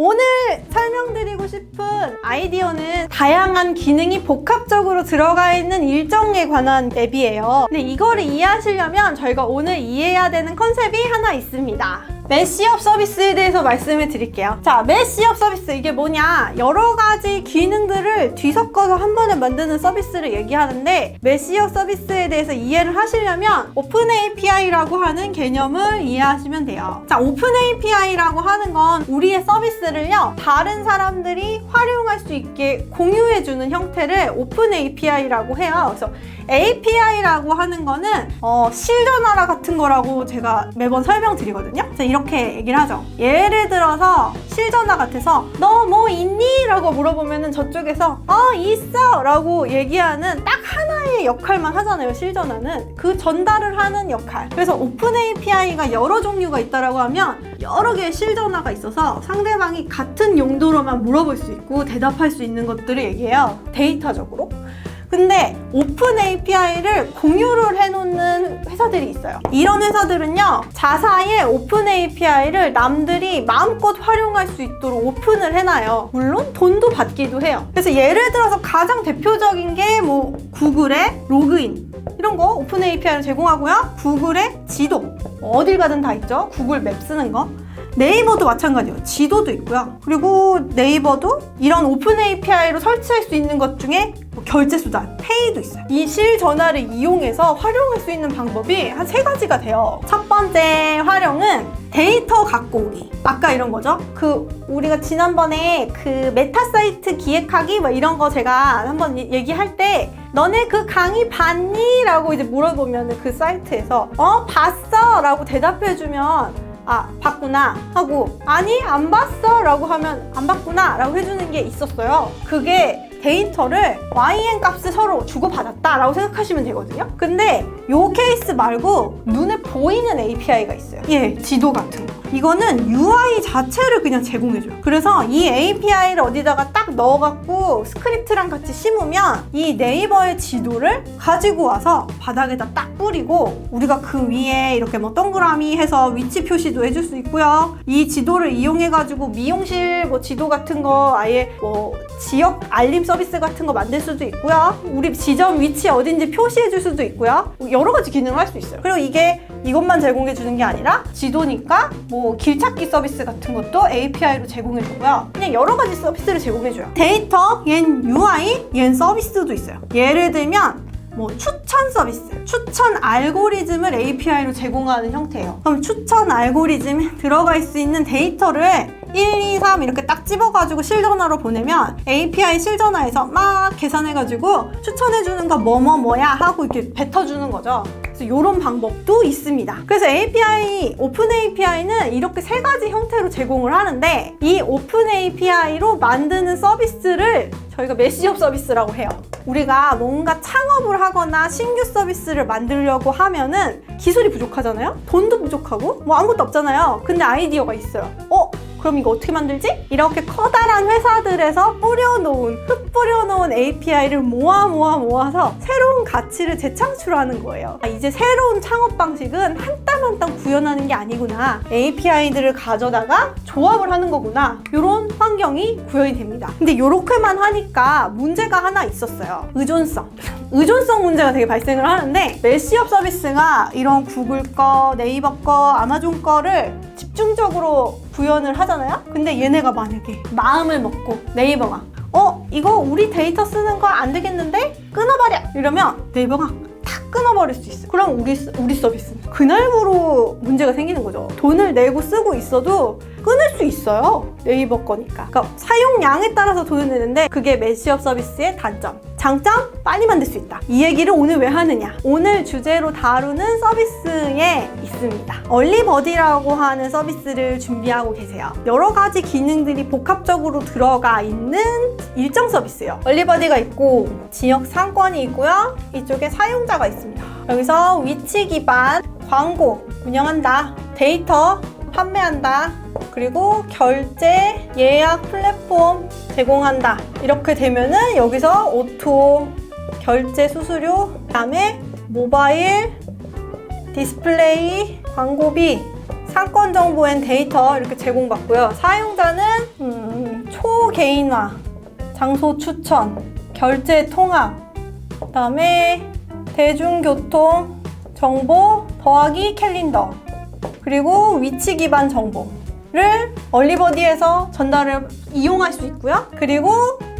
오늘 설명드리고 싶은 아이디어는 다양한 기능이 복합적으로 들어가 있는 일정에 관한 앱이에요. 근데 이거를 이해하시려면 저희가 오늘 이해해야 되는 컨셉이 하나 있습니다. 메시업 서비스에 대해서 말씀을 드릴게요. 자, 메시업 서비스 이게 뭐냐? 여러 가지 기능들을 뒤섞어서 한 번에 만드는 서비스를 얘기하는데, 메시업 서비스에 대해서 이해를 하시려면 오픈 API라고 하는 개념을 이해하시면 돼요. 자, 오픈 API라고 하는 건 우리의 서비스를요, 다른 사람들이 활용할 수 있게 공유해주는 형태를 오픈 API라고 해요. 그래서 API라고 하는 거는 실전화라 같은 거라고 제가 매번 설명드리거든요. 이렇게 얘기를 하죠. 예를 들어서 실전화 같아서 너 뭐 있니? 라고 물어보면은 저쪽에서 있어! 라고 얘기하는 딱 하나의 역할만 하잖아요. 실전화는 그 전달을 하는 역할. 그래서 오픈 API가 여러 종류가 있다라고 하면 여러 개의 실전화가 있어서 상대방이 같은 용도로만 물어볼 수 있고 대답할 수 있는 것들을 얘기해요. 데이터적으로. 근데 오픈 API를 공유를 해놓는 회사들이 있어요. 이런 회사들은요, 자사의 오픈 API를 남들이 마음껏 활용할 수 있도록 오픈을 해놔요. 물론 돈도 받기도 해요. 그래서 예를 들어서 가장 대표적인 게 뭐 구글의 로그인 이런 거 오픈 API를 제공하고요. 구글의 지도 어딜 가든 다 있죠. 구글 맵 쓰는 거. 네이버도 마찬가지예요. 지도도 있고요. 그리고 네이버도 이런 오픈 API로 설치할 수 있는 것 중에 결제 수단, 페이도 있어요. 이 실전화를 이용해서 활용할 수 있는 방법이 한 3가지가 돼요. 첫 번째 활용은 데이터 갖고 오기. 아까 이런 거죠. 우리가 지난번에 메타 사이트 기획하기 뭐 이런 거 제가 한번 얘기할 때 너네 그 강의 봤니? 라고 이제 물어보면 그 사이트에서 봤어! 라고 대답해주면 봤구나 하고 아니 안 봤어 라고 하면 안 봤구나 라고 해주는 게 있었어요. 그게 데이터를 YN 값을 서로 주고받았다 라고 생각하시면 되거든요. 근데 요 케이스 말고 눈에 보이는 API가 있어요. 지도 같은 거. 이거는 UI 자체를 그냥 제공해줘요. 그래서 이 API를 어디다가 딱 넣어갖고 스크립트랑 같이 심으면 이 네이버의 지도를 가지고 와서 바닥에다 딱 뿌리고 우리가 그 위에 이렇게 뭐 동그라미 해서 위치 표시도 해줄 수 있고요. 이 지도를 이용해가지고 미용실 뭐 지도 같은 거 아예 뭐 지역 알림 서비스 같은 거 만들 수도 있고요. 우리 지점 위치 어딘지 표시해줄 수도 있고요. 여러 가지 기능을 할 수 있어요. 그리고 이것만 제공해주는 게 아니라 지도니까 뭐 길찾기 서비스 같은 것도 API로 제공해주고요. 그냥 여러 가지 서비스를 제공해줘요. 데이터, 얜 UI, 얜 서비스도 있어요. 예를 들면 뭐 추천 서비스, 추천 알고리즘을 API로 제공하는 형태예요. 그럼 추천 알고리즘에 들어갈 수 있는 데이터를 1, 2, 3 이렇게 딱 집어가지고 실전화로 보내면 API 실전화에서 막 계산해가지고 추천해주는 거 뭐야 하고 이렇게 뱉어주는 거죠. 그래서 이런 방법도 있습니다. 그래서 오픈 API는 이렇게 3가지 형태로 제공을 하는데 이 오픈 API로 만드는 서비스를 저희가 메시업 서비스라고 해요. 우리가 뭔가 창업을 하거나 신규 서비스를 만들려고 하면은 기술이 부족하잖아요? 돈도 부족하고 뭐 아무것도 없잖아요. 근데 아이디어가 있어요. 그럼 이거 어떻게 만들지? 이렇게 커다란 회사들에서 흙 뿌려놓은 API를 모아서 새로운 가치를 재창출하는 거예요. 이제 새로운 창업 방식은 한 땀 한 땀 구현하는 게 아니구나. API들을 가져다가 조합을 하는 거구나. 이런 환경이 구현이 됩니다. 근데 이렇게만 하니까 문제가 하나 있었어요. 의존성 문제가 되게 발생을 하는데 메시업 서비스가 이런 구글 거, 네이버 거, 아마존 거를 집중적으로 구현을 하잖아요? 근데 얘네가 만약에 마음을 먹고 네이버가 이거 우리 데이터 쓰는 거 안 되겠는데? 끊어버려! 이러면 네이버가 탁 끊어버릴 수 있어요. 그럼 우리 서비스는 그날부로 문제가 생기는 거죠. 돈을 내고 쓰고 있어도 끊을 수 있어요. 네이버 거니까. 그러니까 사용량에 따라서 돈을 내는데 그게 메시업 서비스의 단점. 장점? 빨리 만들 수 있다. 이 얘기를 오늘 왜 하느냐? 오늘 주제로 다루는 서비스에 있습니다. 얼리버디라고 하는 서비스를 준비하고 계세요. 여러 가지 기능들이 복합적으로 들어가 있는 일정 서비스예요. 얼리버디가 있고 지역 상권이 있고요. 이쪽에 사용자가 있습니다. 여기서 위치 기반 광고 운영한다. 데이터 판매한다. 그리고 결제, 예약 플랫폼 제공한다. 이렇게 되면은 여기서 오토, 결제 수수료, 그다음에 모바일, 디스플레이, 광고비, 상권 정보 앤 데이터 이렇게 제공받고요. 사용자는 개인화, 장소 추천, 결제 통합, 그다음에 대중교통 정보 더하기 캘린더, 그리고 위치 기반 정보를 얼리버디에서 전달을 이용할 수 있고요. 그리고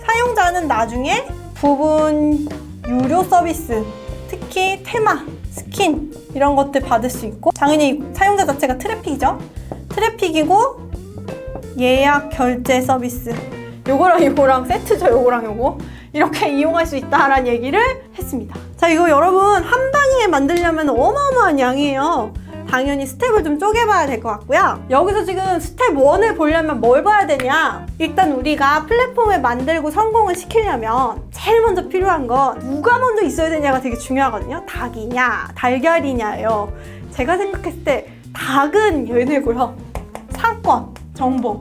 사용자는 나중에 부분 유료 서비스, 특히 테마, 스킨 이런 것들 받을 수 있고, 당연히 사용자 자체가 트래픽이죠. 트래픽이고 예약 결제 서비스, 요거랑 요거랑 세트죠. 요거랑 요거 이렇게 이용할 수 있다라는 얘기를 했습니다. 자, 이거 여러분 한 방에 만들려면 어마어마한 양이에요. 당연히 스텝을 좀 쪼개봐야 될 것 같고요. 여기서 지금 스텝 1을 보려면 뭘 봐야 되냐? 일단 우리가 플랫폼을 만들고 성공을 시키려면 제일 먼저 필요한 건 누가 먼저 있어야 되냐가 되게 중요하거든요. 닭이냐 달걀이냐예요. 제가 생각했을 때 닭은 얘네고요. 상권, 정보.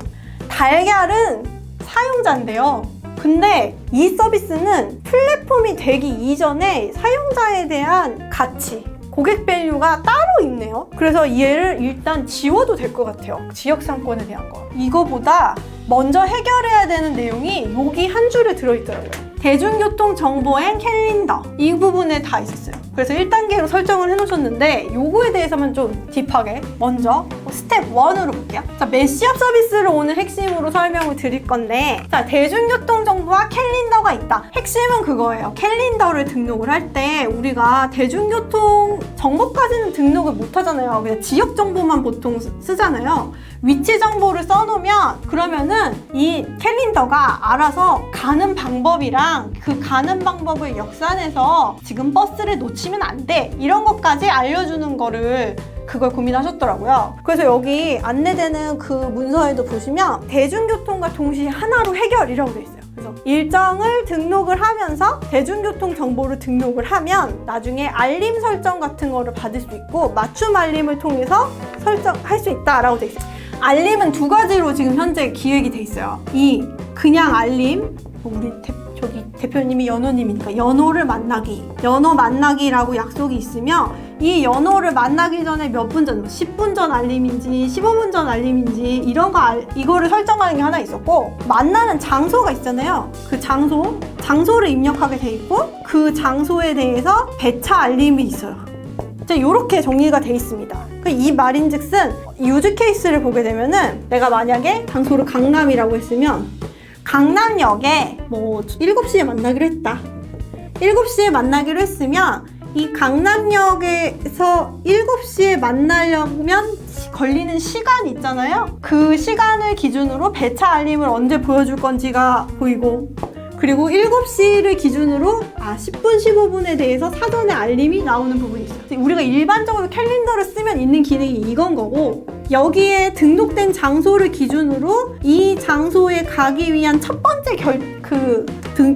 달걀은 사용자인데요. 근데 이 서비스는 플랫폼이 되기 이전에 사용자에 대한 가치, 고객 밸류가 따로 있네요. 그래서 얘를 일단 지워도 될 것 같아요. 지역 상권에 대한 거. 이거보다 먼저 해결해야 되는 내용이 여기 한 줄에 들어있더라고요. 대중교통 정보엔 캘린더. 이 부분에 다 있었어요. 그래서 1단계로 설정을 해놓으셨는데 요거에 대해서만 좀 딥하게 먼저 스텝 1으로 볼게요. 자, 메시업 서비스를 오늘 핵심으로 설명을 드릴 건데, 자, 대중교통 정보와 캘린더가 있다. 핵심은 그거예요. 캘린더를 등록을 할 때 우리가 대중교통 정보까지는 등록을 못 하잖아요. 그냥 지역 정보만 보통 쓰잖아요. 위치 정보를 써놓으면 그러면은 이 캘린더가 알아서 가는 방법이랑 그 가는 방법을 역산해서 지금 버스를 놓치면 안 돼, 이런 것까지 알려주는 거를 그걸 고민하셨더라고요. 그래서 여기 안내되는 그 문서에도 보시면 대중교통과 동시에 하나로 해결이라고 돼 있어요. 그래서 일정을 등록을 하면서 대중교통 정보를 등록을 하면 나중에 알림 설정 같은 거를 받을 수 있고 맞춤 알림을 통해서 설정할 수 있다라고 돼 있어요. 알림은 두 가지로 지금 현재 기획이 돼 있어요. 이 그냥 알림, 우리 저기 대표님이 연호님이니까 연호를 만나기, 연호 만나기라고 약속이 있으면 이 연호를 만나기 전에 몇 분 전, 10분 전 알림인지 15분 전 알림인지 이런 거 이거를 설정하는 게 하나 있었고, 만나는 장소가 있잖아요. 그 장소를 입력하게 돼 있고 그 장소에 대해서 배차 알림이 있어요. 이렇게 정리가 돼 있습니다. 이 말인즉슨 유즈 케이스를 보게 되면은 내가 만약에 장소를 강남이라고 했으면 강남역에 뭐 7시에 만나기로 했다. 7시에 만나기로 했으면 이 강남역에서 7시에 만나려면 걸리는 시간이 있잖아요. 그 시간을 기준으로 배차 알림을 언제 보여줄 건지가 보이고, 그리고 7시를 기준으로 10분, 15분에 대해서 사전에 알림이 나오는 부분이 있어요. 우리가 일반적으로 캘린더를 쓰면 있는 기능이 이건 거고, 여기에 등록된 장소를 기준으로 이 장소에 가기 위한 첫 번째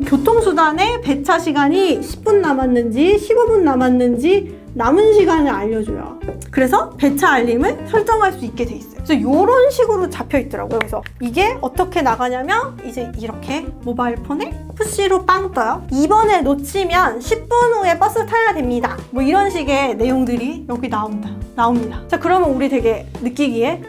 교통수단의 배차 시간이 10분 남았는지 15분 남았는지 남은 시간을 알려줘요. 그래서 배차 알림을 설정할 수 있게 돼 있어요. 그래서 이런 식으로 잡혀 있더라고요. 그래서 이게 어떻게 나가냐면 이제 이렇게 모바일 폰에 푸시로 빵 떠요. 이번에 놓치면 10분 후에 버스 타야 됩니다. 뭐 이런 식의 내용들이 여기 나옵니다. 자, 그러면 우리 되게 느끼기에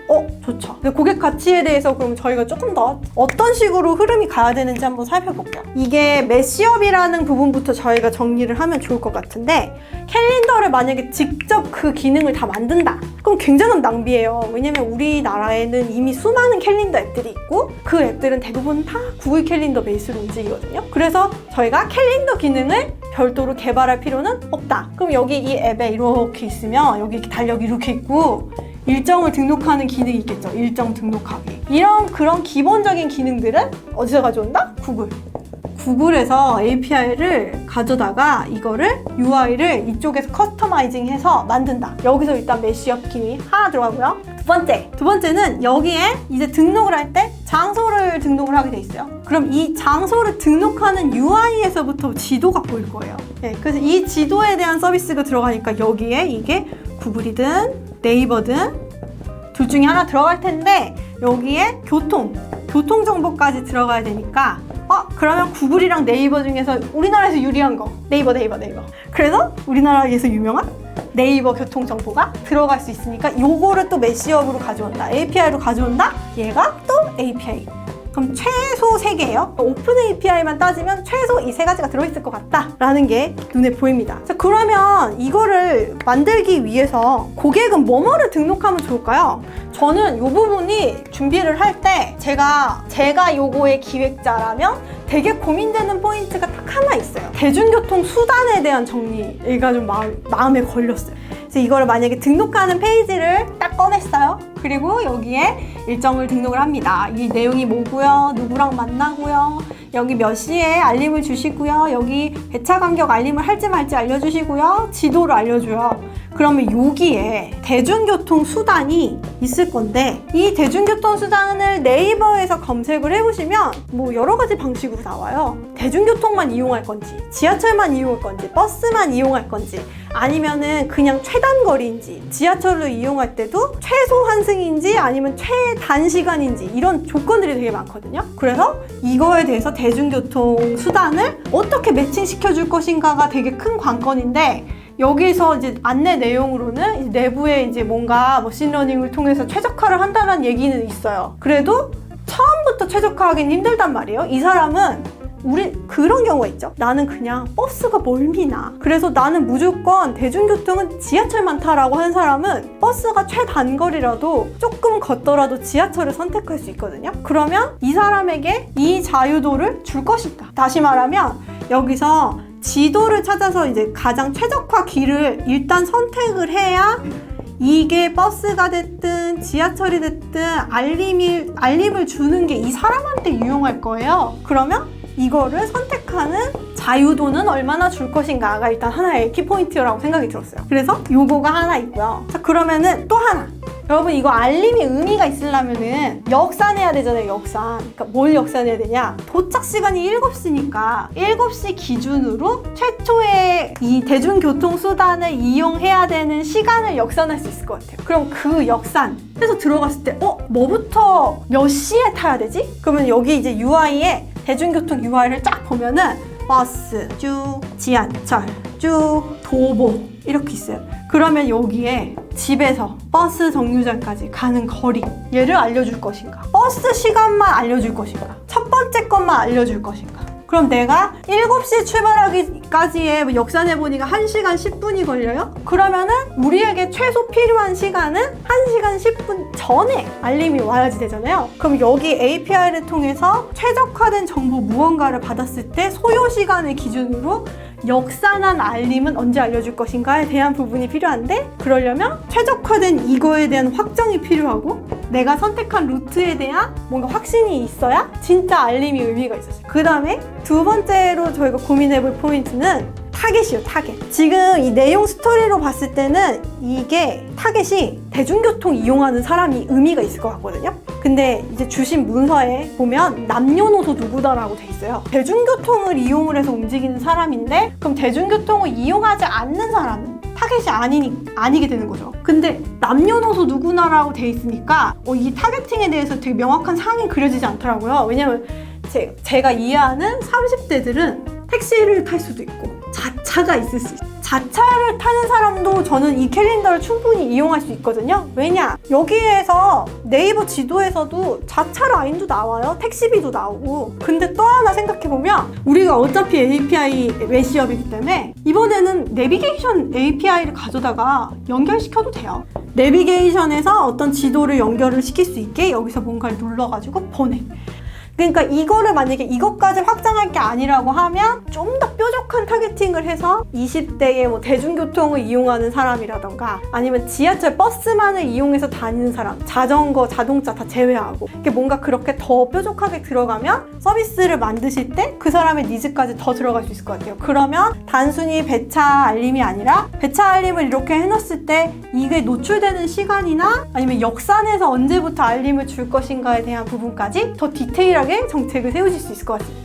좋죠. 고객 가치에 대해서 그럼 저희가 조금 더 어떤 식으로 흐름이 가야 되는지 한번 살펴볼게요. 이게 메시업이라는 부분부터 저희가 정리를 하면 좋을 것 같은데, 캘린더를 만약에 직접 그 기능을 다 만든다, 그럼 굉장한 낭비예요. 왜냐면 우리나라에는 이미 수많은 캘린더 앱들이 있고 그 앱들은 대부분 다 구글 캘린더 베이스로 움직이거든요. 그래서 저희가 캘린더 기능을 별도로 개발할 필요는 없다. 그럼 여기 이 앱에 이렇게 있으면 여기 달력이 이렇게 있고 일정을 등록하는 기능이 있겠죠. 일정 등록하기. 그런 기본적인 기능들은 어디서 가져온다? 구글에서 API를 가져다가 이거를 UI를 이쪽에서 커스터마이징해서 만든다. 여기서 일단 메시업 기능이 하나 들어가고요. 두 번째는 여기에 이제 등록을 할 때 장소를 등록을 하게 돼 있어요. 그럼 이 장소를 등록하는 UI에서부터 지도가 보일 거예요. 네, 그래서 이 지도에 대한 서비스가 들어가니까 여기에 이게 구글이든 네이버든 둘 중에 하나 들어갈 텐데, 여기에 교통 정보까지 들어가야 되니까 그러면 구글이랑 네이버 중에서 우리나라에서 유리한 거 네이버. 그래서 우리나라에서 유명한 네이버 교통 정보가 들어갈 수 있으니까 요거를 또 메시업으로 가져온다. API로 가져온다. 얘가 또 API 그럼 최소 3개예요. 오픈 API만 따지면 최소 이 3가지가 들어있을 것 같다라는 게 눈에 보입니다. 자, 그러면 이거를 만들기 위해서 고객은 뭐뭐를 등록하면 좋을까요? 저는 이 부분이 준비를 할 때 제가 요거의 기획자라면 되게 고민되는 포인트가 딱 하나 있어요. 대중교통 수단에 대한 정리가 좀 마음에 걸렸어요. 그래서 이거를 만약에 등록하는 페이지를 딱 꺼냈어요. 그리고 여기에 일정을 등록을 합니다. 이 내용이 뭐고요, 누구랑 만나고요, 여기 몇 시에 알림을 주시고요, 여기 배차 간격 알림을 할지 말지 알려주시고요, 지도를 알려줘요. 그러면 여기에 대중교통 수단이 있을 건데, 이 대중교통 수단을 네이버에서 검색을 해보시면 뭐 여러 가지 방식으로 나와요. 대중교통만 이용할 건지, 지하철만 이용할 건지, 버스만 이용할 건지, 아니면은 그냥 최단거리인지, 지하철로 이용할 때도 최소 환승인지 아니면 최단시간인지, 이런 조건들이 되게 많거든요. 그래서 이거에 대해서 대중교통 수단을 어떻게 매칭시켜 줄 것인가가 되게 큰 관건인데, 여기서 이제 안내 내용으로는 이제 내부에 이제 뭔가 머신러닝을 통해서 최적화를 한다는 얘기는 있어요. 그래도 처음부터 최적화하기는 힘들단 말이에요. 이 사람은 그런 경우가 있죠. 나는 그냥 버스가 멀미나, 그래서 나는 무조건 대중교통은 지하철만 타라고 하는 사람은 버스가 최단거리라도 조금 걷더라도 지하철을 선택할 수 있거든요. 그러면 이 사람에게 이 자유도를 줄 것인가? 다시 말하면 여기서 지도를 찾아서 이제 가장 최적화 길을 일단 선택을 해야 이게 버스가 됐든 지하철이 됐든 알림을 주는 게 이 사람한테 유용할 거예요. 그러면 이거를 선택하는 자유도는 얼마나 줄 것인가가 일단 하나의 키포인트라고 생각이 들었어요. 그래서 요거가 하나 있고요. 자, 그러면은 또 하나. 여러분, 이거 알림이 의미가 있으려면은 역산해야 되잖아요. 역산. 그러니까 뭘 역산해야 되냐? 도착 시간이 7시니까 7시 기준으로 최초의 이 대중교통 수단을 이용해야 되는 시간을 역산할 수 있을 것 같아요. 그럼 그 역산 해서 들어갔을 때 뭐부터 몇 시에 타야 되지? 그러면 여기 이제 UI에 대중교통 UI를 쫙 보면은 버스 쭉, 지하철 쭉, 도보 이렇게 있어요. 그러면 여기에 집에서 버스 정류장까지 가는 거리, 얘를 알려줄 것인가? 버스 시간만 알려줄 것인가? 첫 번째 것만 알려줄 것인가? 그럼 내가 7시에 출발하기까지의 역산해보니까 1시간 10분이 걸려요? 그러면은 우리에게 최소 필요한 시간은 1시간 10분 전에 알림이 와야지 되잖아요. 그럼 여기 API를 통해서 최적화된 정보 무언가를 받았을 때 소요 시간을 기준으로 역산한 알림은 언제 알려줄 것인가에 대한 부분이 필요한데, 그러려면 최적화된 이거에 대한 확정이 필요하고 내가 선택한 루트에 대한 뭔가 확신이 있어야 진짜 알림이 의미가 있었어요. 그 다음에 두 번째로 저희가 고민해볼 포인트는 타겟이요, 타겟. 지금 이 내용 스토리로 봤을 때는 이게 타겟이 대중교통 이용하는 사람이 의미가 있을 것 같거든요. 근데 이제 주신 문서에 보면 남녀노소 누구다라고 돼 있어요. 대중교통을 이용을 해서 움직이는 사람인데, 그럼 대중교통을 이용하지 않는 사람은 타겟이 아니게 되는 거죠. 근데 남녀노소 누구나라고 돼 있으니까 이 타겟팅에 대해서 되게 명확한 상이 그려지지 않더라고요. 왜냐면 제가 이해하는 30대들은 택시를 탈 수도 있고 자차가 있을 수 있어요. 자차를 타는 사람도 저는 이 캘린더를 충분히 이용할 수 있거든요. 왜냐? 여기에서 네이버 지도에서도 자차 라인도 나와요. 택시비도 나오고. 근데 또 하나 생각해보면 우리가 어차피 API 매시업이기 때문에 이번에는 내비게이션 API를 가져다가 연결시켜도 돼요. 내비게이션에서 어떤 지도를 연결을 시킬 수 있게 여기서 뭔가를 눌러가지고 보내. 그러니까 이거를 만약에 이것까지 확장할 게 아니라고 하면 좀 더 뾰족한 타겟팅을 해서 20대의 뭐 대중교통을 이용하는 사람이라던가 아니면 지하철 버스만을 이용해서 다니는 사람, 자전거, 자동차 다 제외하고, 이게 뭔가 그렇게 더 뾰족하게 들어가면 서비스를 만드실 때 그 사람의 니즈까지 더 들어갈 수 있을 것 같아요. 그러면 단순히 배차 알림이 아니라 배차 알림을 이렇게 해놨을 때 이게 노출되는 시간이나 아니면 역산해서 언제부터 알림을 줄 것인가에 대한 부분까지 더 디테일하게 정책을 세우실 수 있을 것 같아요.